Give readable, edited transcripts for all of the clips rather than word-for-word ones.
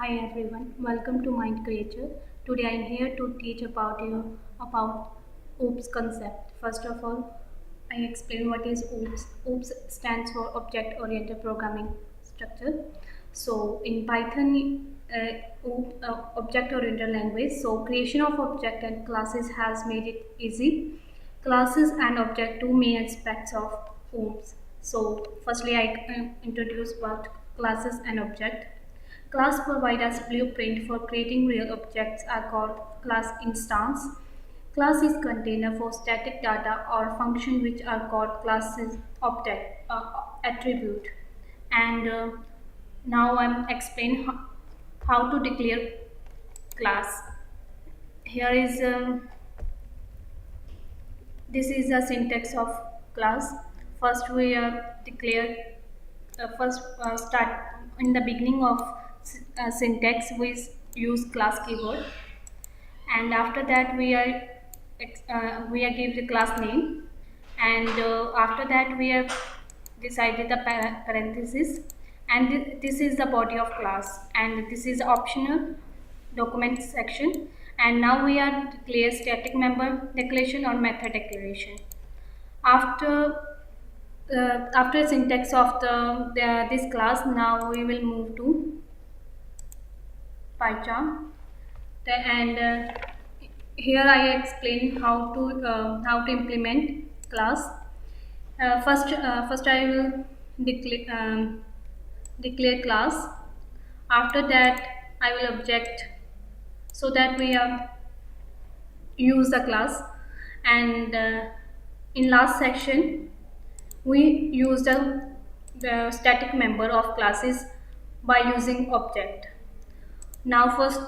Hi everyone, welcome to Mind Creature. Today I am here to teach about you about OOPS concept. First of all, I explain what is OOPS. OOPS stands for Object Oriented Programming Structure. So in Python, Object Oriented language. So creation of object and classes has made it easy. Classes and object two main aspects of OOPS. So firstly, I introduce what classes and object. Class provide us blueprint for creating real objects are called class instance. Class is container for static data or function which are called classes object attribute. And now I'm explain how to declare class. Here is this is the syntax of class. First we declare first start in the beginning of syntax we use class keyword, and after that we are give the class name, and after that we have decided the parenthesis, and this is the body of class, and this is optional document section. And now we are declare static member declaration or method declaration. After after syntax of this class, now we will move to PyCharm. And here I explain how to implement class. First I will declare class. After that I will object, so that we use the class. And in last section we use the static member of classes by using object. Now first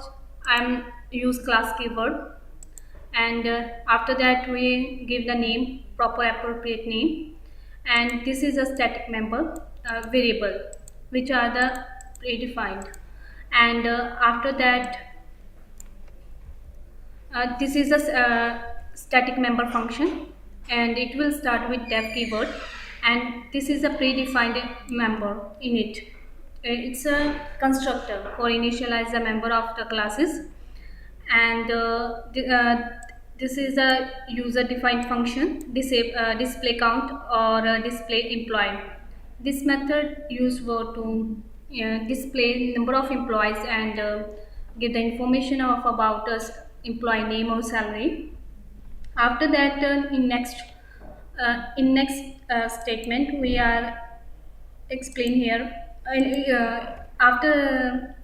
I'm use class keyword, and after that we give the name, proper appropriate name, and this is a static member variable which are the predefined. And after that this is a static member function, and it will start with def keyword, and this is a predefined member in it. It's a constructor for initialize the member of the classes. And this is a user defined function, display count or display employee. This method used for to display number of employees, and give the information of about us employee name or salary. After that in next statement we are explain here. After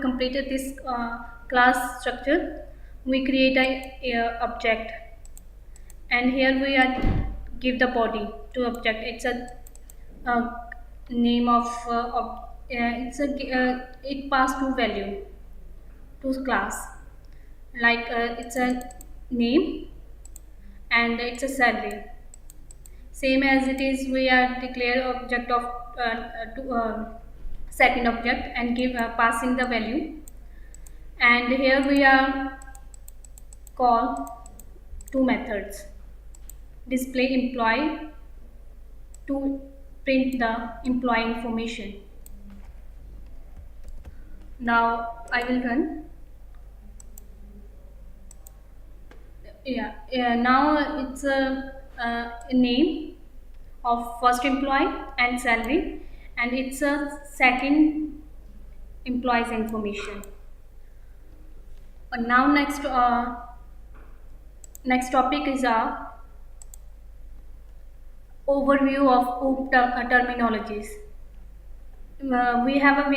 completed this class structure, we create a object, and here we are give the body to object. It's a name it's a it pass to value to class, like it's a name and it's a salary. Same as it is, we are declare object of to second object and give passing the value. And here we are call two methods, display employee to print the employee information. Now I will run. Yeah, now it's a name of first employee and salary, and it's a second employee's information. Now next topic is a overview of OOP terminologies. We have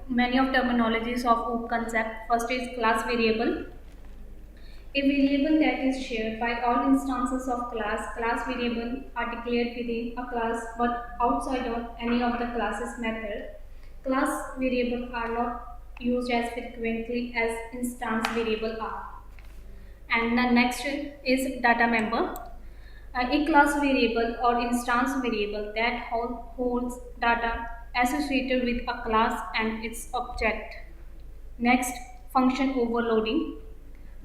many of terminologies of OOP concept. First is class variable. A variable that is shared by all instances of class. Class variable are declared within a class but outside of any of the classes method. Class variable are not used as frequently as instance variable are. And the next is data member. A class variable or instance variable that holds data associated with a class and its object. Next, function overloading.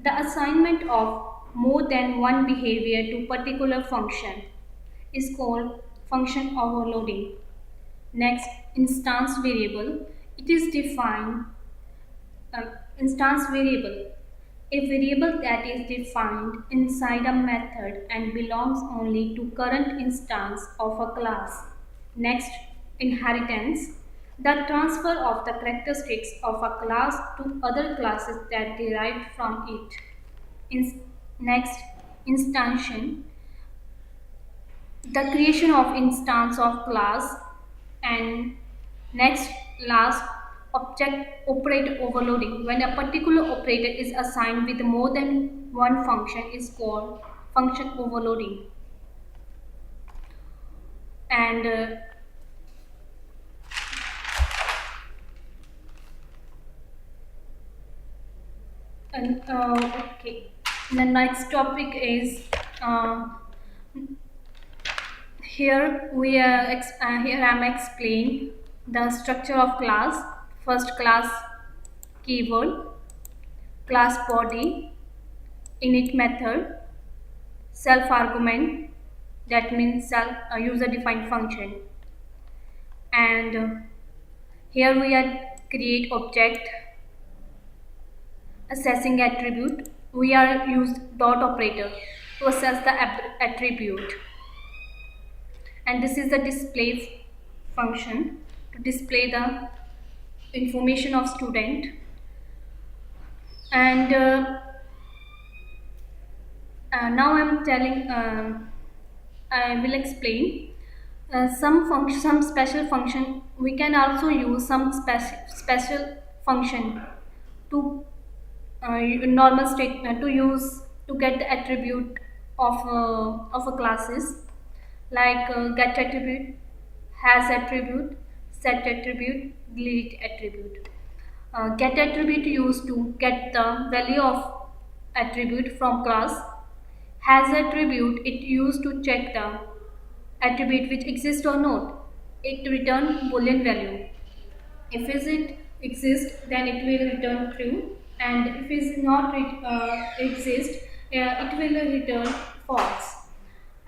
The assignment of more than one behavior to particular function is called function overloading. Next, instance variable. It is defined instance variable. A variable that is defined inside a method and belongs only to current instance of a class. Next, inheritance. The transfer of the characteristics of a class to other classes that derive from it. Next, instantiation. The creation of instance of class. And next, last, object operator overloading. When a particular operator is assigned with more than one function is called function overloading. And okay, the next topic is uh, here I'm explaining the structure of class. First, class keyword, class body, init method, self argument, that means self user defined function. And here we are create object, assessing attribute. We are use dot operator to assess the attribute. And this is the display function to display the information of student. And now I'm telling I will explain some special function. We can also use some special function to normal state to use to get the attribute of a classes, like get attribute, has attribute, set attribute, delete attribute. Get attribute used to get the value of attribute from class. Has attribute it used to check the attribute which exists or not. It return boolean value. If is it exists, then it will return true, and if it is not exist, it will return false.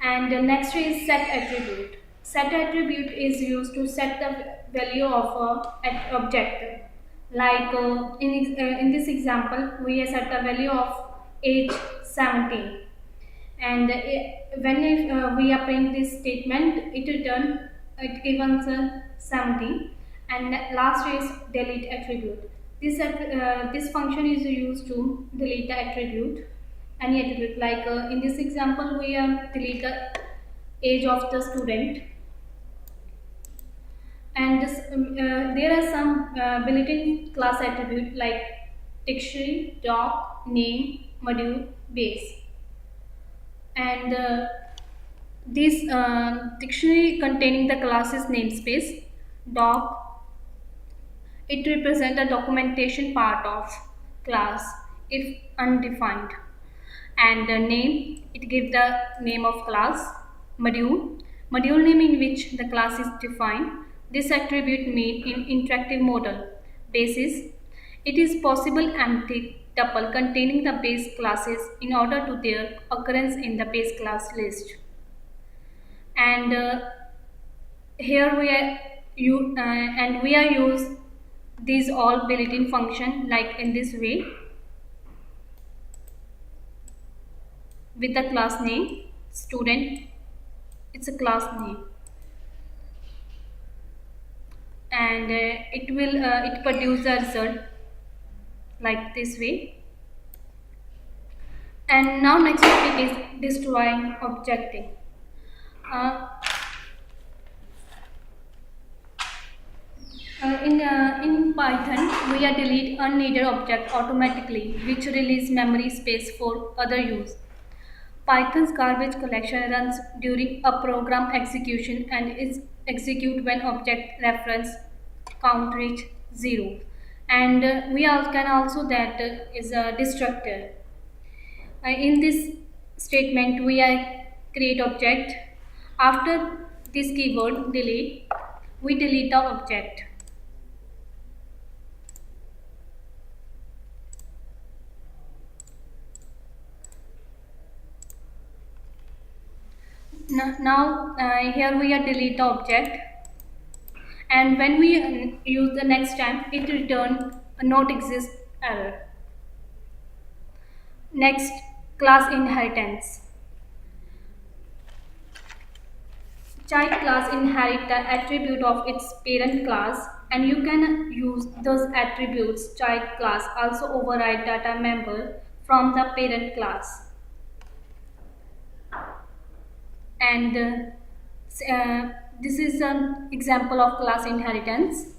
And the next is set attribute. Set attribute is used to set the value of a object. Like in this example, we set the value of age 17, and when we append this statement, it gives us 17, and last is delete attribute. This function is used to delete the attribute, any attribute. Like in this example, we delete the age of the student. And there are some built-in class attribute like dictionary, doc, name, module, base. And this dictionary containing the class's namespace. Doc, it represents the documentation part of class if undefined. And the name, it gives the name of class. Module name in which the class is defined. This attribute made in interactive model. Basis, it is possible empty tuple containing the base classes in order to their occurrence in the base class list. And here we are use these all built-in function like in this way, with the class name student, it's a class name. And it produce the result like this way. And now next topic is destroying objecting. uh, in Python, we are delete unneeded object automatically, which release memory space for other use. Python's garbage collection runs during a program execution and is execute when object reference count reach 0. And we all can also that is a destructor. In this statement, we are create object. After this keyword delete, we delete the object. Now here we are delete the object, and when we use the next time, it return a not exist error. Next, class inheritance. Child class inherit the attribute of its parent class, and you can use those attributes. Child class also override data member from the parent class. And this is an example of class inheritance.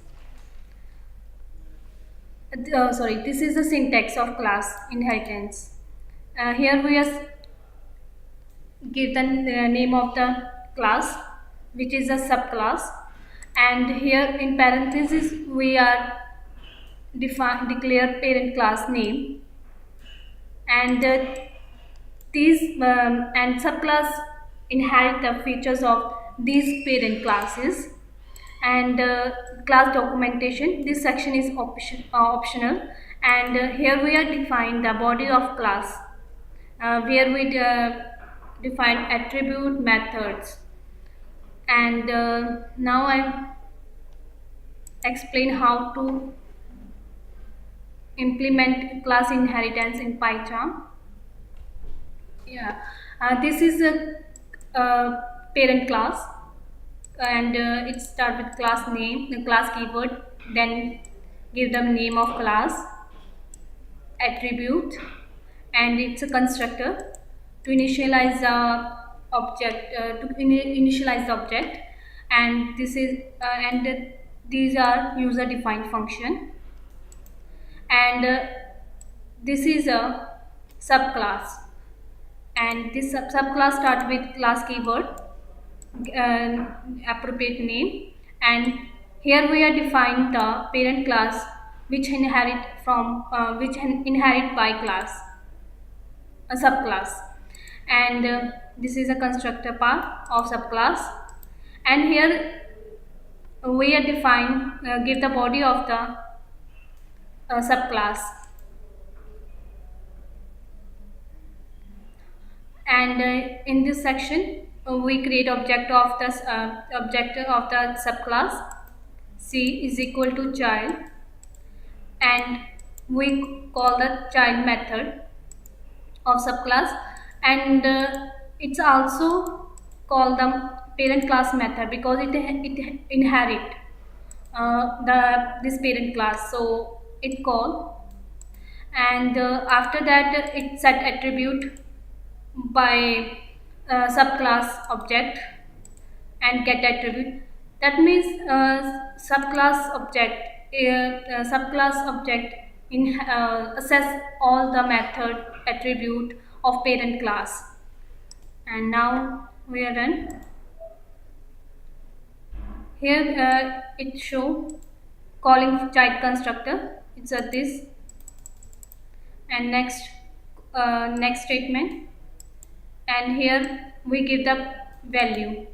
Sorry, this is the syntax of class inheritance. Here we are give the name of the class, which is a subclass, and here in parentheses we are declare parent class name, and these and subclass inherit the features of these parent classes. And class documentation, this section is optional, and here we are define the body of class, where we define attribute methods. And now I explain how to implement class inheritance in PyCharm. Yeah, this is a parent class, and it start with class name, the class keyword, then give them name of class, attribute, and it's a constructor to initialize the object, initialize the object, and this is and these are user defined function, and this is a subclass, and this subclass start with class keyword, uh, appropriate name, and here we are defining the parent class which inherit from inherit by class, a subclass, and this is a constructor part of subclass, and here we are define give the body of the subclass, and in this section we create object of the subclass. C is equal to child, and we call the child method of subclass, and it's also called the parent class method because it inherit the this parent class, so it call, and after that it set attribute by subclass object and get attribute. That means subclass object in assess all the method attribute of parent class. And now we are done. Here it show calling child constructor. It's a this, and next statement, and here we give the value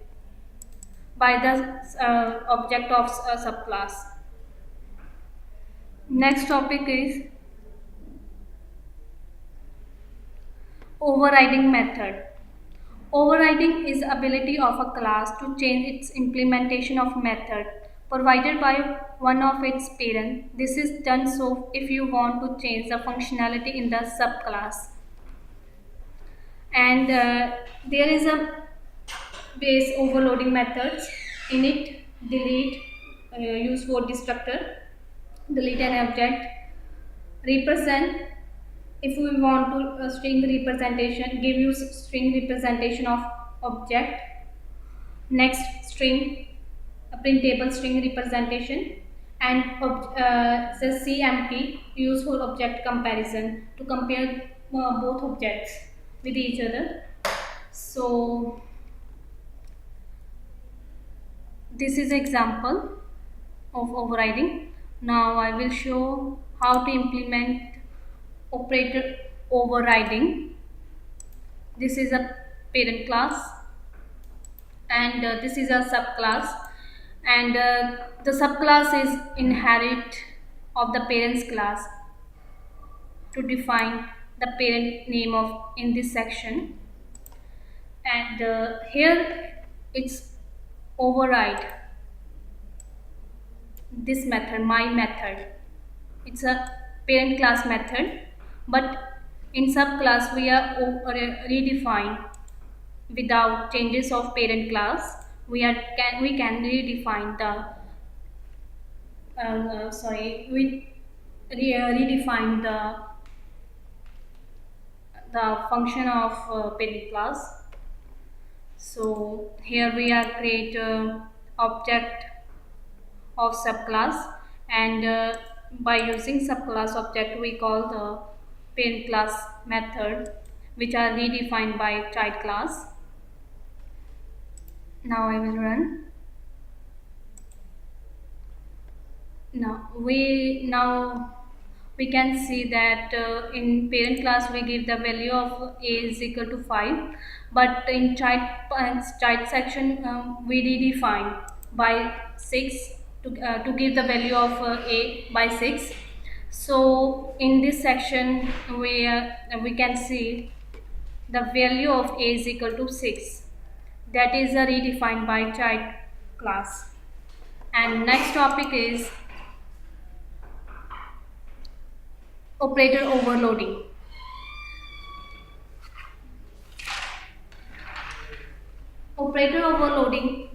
by the object of subclass. Next topic is overriding method. Overriding is the ability of a class to change its implementation of method provided by one of its parents. This is done so if you want to change the functionality in the subclass. And there is a base overloading methods: init, delete, use for destructor, delete an object, represent. If we want to string representation, give you string representation of object. Next, string, a printable string representation, and says cmp, use for object comparison to compare both objects with each other. So this is example of overriding. Now I will show how to implement operator overriding. This is a parent class, and this is a subclass, and the subclass is inherit of the parents class to define the parent name of in this section, and here it's override this method, my method. It's a parent class method, but in subclass we are redefine without changes of parent class. We can redefine the sorry we redefine the function of parent class. So here we are create object of subclass, and by using subclass object we call the parent class method, which are redefined by child class. Now I will run. Now we can see that in parent class we give the value of a is equal to 5, but in child section we redefine by 6 to give the value of a by 6. So in this section we can see the value of a is equal to 6, that is redefined by child class. And next topic is operator overloading. Operator overloading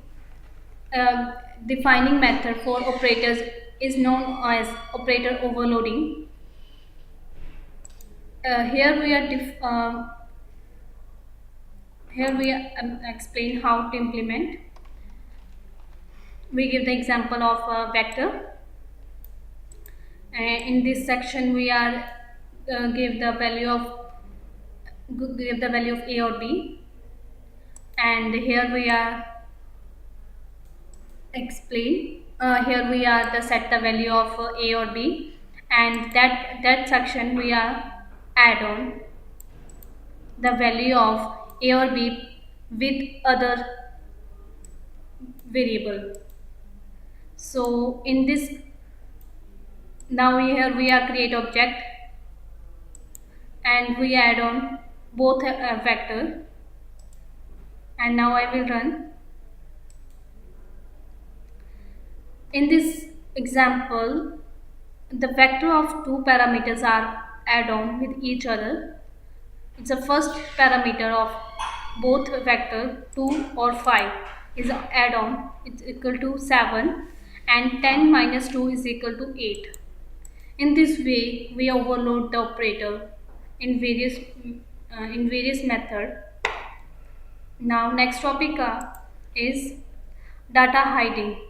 defining method for operators is known as operator overloading. Here we are explain how to implement. We give the example of a vector. In this section we are give the value of a or b, and here we are explain here we are the set the value of a or b, and that section we are add on the value of a or b with other variable. So in this, now here we are create object, and we add on both vector, and now I will run. In this example, the vector of two parameters are add on with each other. It's the first parameter of both vector 2 or 5 is add on. It's equal to 7, and 10 minus 2 is equal to 8. In this way, we overload the operator in various method. Now next topic is data hiding.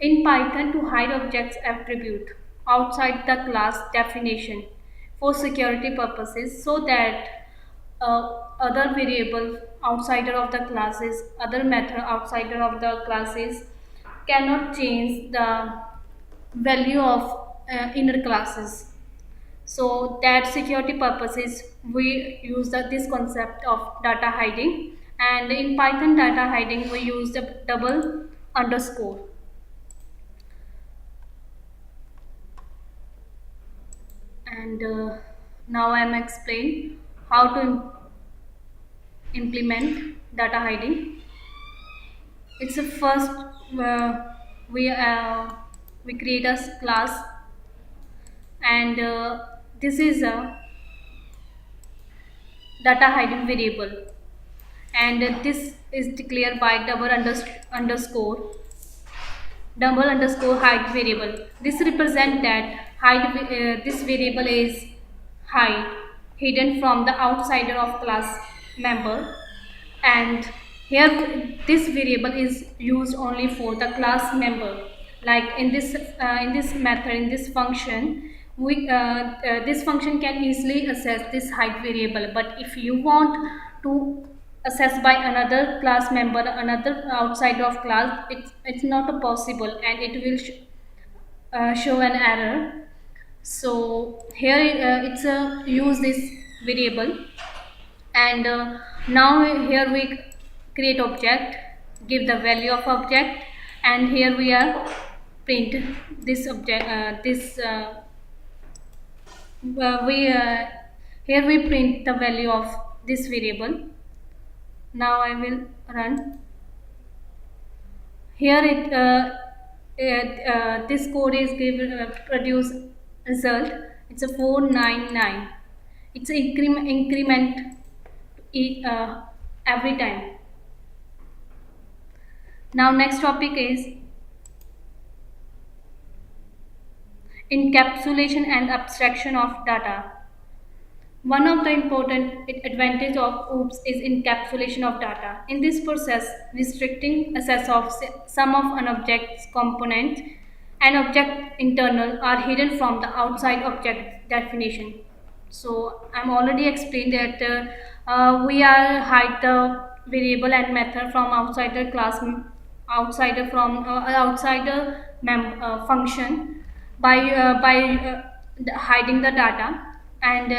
In Python, to hide objects attribute outside the class definition for security purposes, so that other variable outsider of the classes, other method outsider of the classes cannot change the value of inner classes. So that security purposes we use this concept of data hiding, and in Python data hiding we use the double underscore. And now I am explain how to implement data hiding. It's the first we we create a class, and this is a data hiding variable, and this is declared by double underscore hide variable. This represent that this variable is hide hidden from the outsider of class member, and here this variable is used only for the class member. Like in this method, in this function, this function can easily access this hide variable, but if you want to access by another class member, another outside of class, it's not possible, and it will show an error. So here it's use this variable, and now here we create object, give the value of object, and here we are print this object we here we print the value of this variable. Now I will run. Here This code is given produce result. It's a 499. It's a increment every time. Now next topic is encapsulation and abstraction of data. One of the important advantage of OOPS is encapsulation of data. In this process, restricting access of some of an object's component and object internal are hidden from the outside object definition. So I'm already explained that we are hide the variable and method from outsider class, outsider function by hiding the data. And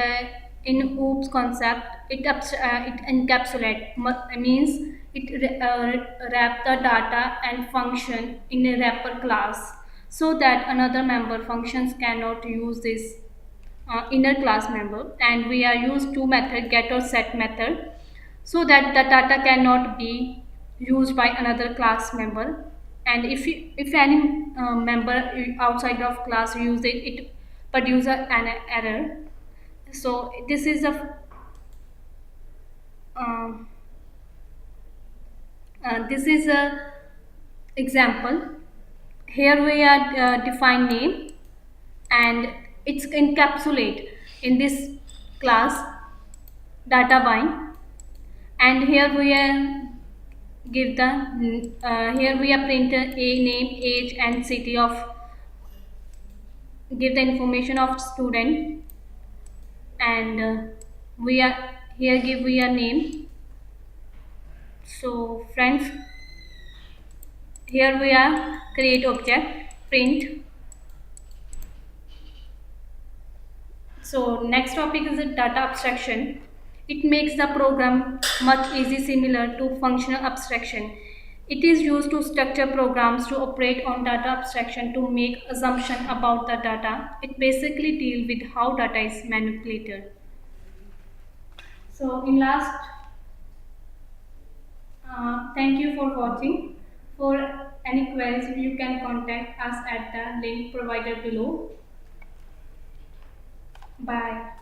in OOPS concept, it encapsulate means wrap the data and function in a wrapper class so that another member functions cannot use this inner class member. And we are used to method get or set method so that the data cannot be used by another class member. And if any member outside of class use it, it produces an error. So um, this is a example. Here we are define name and it's encapsulate in this class data bind. And here we are give the here we are print a name, age and city of, give the information of student. And we are here give we a name. So friends, here we are create object print. So next topic is the data abstraction. It makes the program much easy, similar to functional abstraction. It is used to structure programs to operate on data abstraction to make assumption about the data. It basically deals with how data is manipulated. So in last, thank you for watching. For any queries, you can contact us at the link provided below. Bye.